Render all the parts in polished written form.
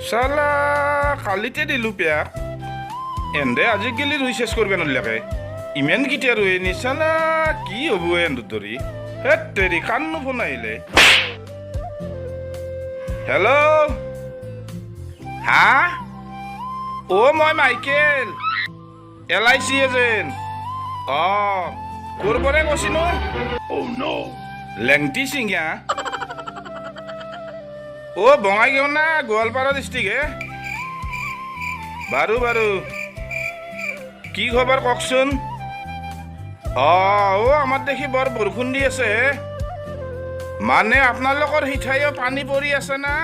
শালা কালিতে দিলো পেয়াক এন্দে আজি গেলি রুই শেষ করবে নলিয়াকে ইমেন কিটা রুই নি শালা কি হব এন্দুর ধরি হেট তেরি কান্নু ফোন আহিলে হেল্ল' হা ও মই মাইকেল LIC এজেন্ট করবরে কছিনো লেংটি সিংহা ও বঙাইগাঁও না গোৱালপাৰা ডিষ্ট্ৰিক্ট বাৰু বাৰু কি খবৰ কওকচোন আমাৰ দেখি বৰ বৰষুণ দি আছে মানে আপোনালোকৰ সিঠাইও পানী পৰি আছে না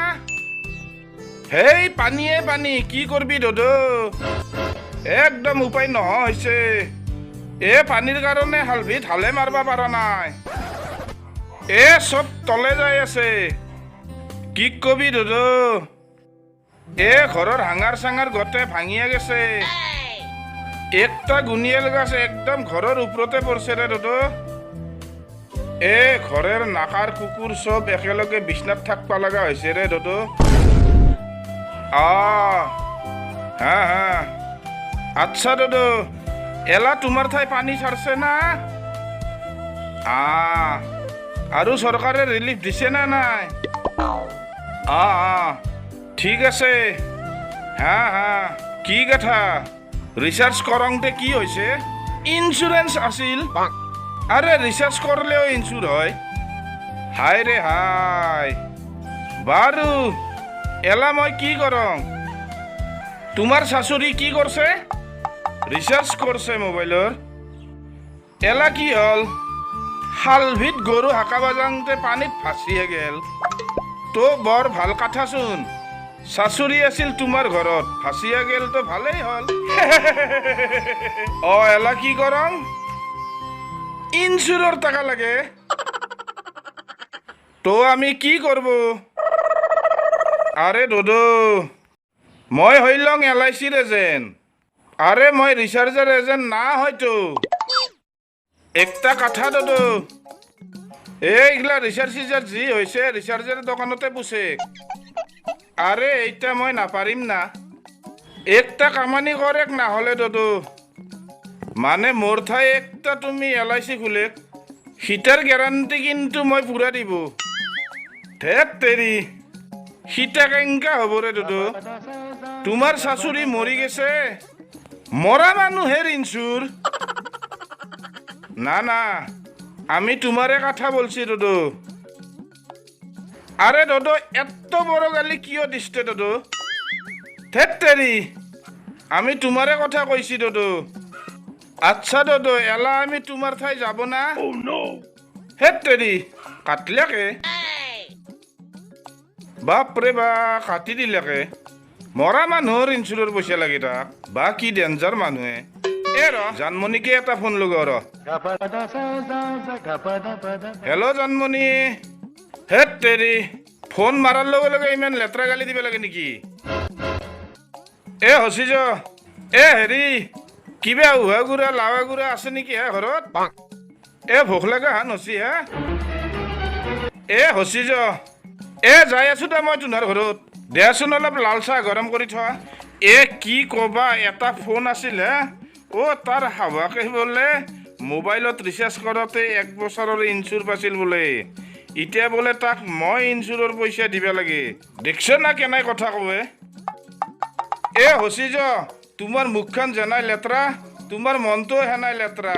হেই পানীয়ে পানী কি কৰবি দদো একদম উপায় নোহোৱা হৈছে পানীৰ কাৰণে হালভিত হালে মাৰবা পৰা নাই চব তলে যাই আছে কি কবি দদো ঘৰৰ হাঙাৰ চাঙাৰ গোটে ভাঙিয়া গেছে একটা গুনিয়াল গাছ একদম ঘৰৰ ওপৰতে পৰছে ৰে দদো ঘৰৰ নাকাৰ কুকুৰ চব একেলগে বিছনাত থাকবা লগা হৈছে ৰে দদো হা আচ্ছা দদো এলা তোমাৰ ঠাই পানী ছাৰছে না আৰু চৰকাৰে ৰিলিফ দিছে না নাই ঠিক আছে হা কি কথা রিসার্চ করংতে কি হয়েছে ইন্স্যুরেন্স আছিল আরে রিসার্চ করলেও ইন্স্যুর হয় হাই রে হাই বারু এলা মই কি করং তোমার শাশুড়ি কি করছে রিসার্চ করছে মোবাইলর এলা কি হল হালভিত গরু হাঁকাবা যাওঁতে পানীত ফাঁচিয়ে গেল তো বৰ ভাল কথা চোন শাশুড়ি আছিল তোমাৰ ঘৰত ফাঁচিয়া গেল তো ভালেই হল এলা কি কৰং ইন্স্যুৰৰ টাকা লাগে তো আমি কি কৰব আৰে দদো মই হইলং LICৰ এজেন্ট আরে মই রিসার্চের এজেন্ট না হয়তো একটা কথা দদো এইগলা রিসার্চ যি হয়েছে রিসার্চের দোকানতে বুঝে আরে এইটা মই নাপারিম না একটা কামানি করেক না হলে দদো মানে মোর ঠাই একটা তুমি LIC খুলে সিটার গ্যারান্টি কিন্তু মই পুরা দিব ধেত তেরি সিটা কেঙ্কা হব রে দদো তোমার শাশুড়ি মরি গেছে মরা মানুষের ইনসুর না আমি তোমারে কথা বলছি দদো আরে দদো এত বড় গালি কিয় দিste দদো ধেত তেরি আমি তোমারে কথা কইছি দদো আচ্ছা দদো এলা আমি তোমার ঠাই যাব না হেত তেরি কাটলাকে বাপরে বা কাটি দিলাকে মরা মানুহৰ ইন্স্যুৰৰ পইচা লাগে তাক বা কি ডেঞ্জাৰ মানুহে জানমণিকে এটা ফোন লগা হেল্ল' জানমণি হেত তেৰি ফোন মাৰাৰ লগে লগে ইমান লেতেৰা গালি দিব লাগে নেকি হচিজ হেৰি কিবা উহা গুড়া লাৱা গুড়া আছে নেকি ঘৰত ভোক লগা হান হচি হচিজ যাই আছো দে মই তোমাৰ ঘৰত দেচোন অলপ লাল চাহ গৰম কৰি থোৱা কি কবা এটা ফোন আছিল তাৰ হাৱাকে বোলে মোবাইলত ৰিচাৰ্জ কৰোঁতে 1 বছৰৰ ইন্স্যুৰ পাইছিল বোলে এতিয়া বোলে তাক মই ইন্স্যুৰৰ পইচা দিব লাগে দেখছ না কেনাই কথা কবে হচি তোমাৰ মুখখন জনাই লেতেৰা তোমাৰ মনটো হেনাই লেতেৰা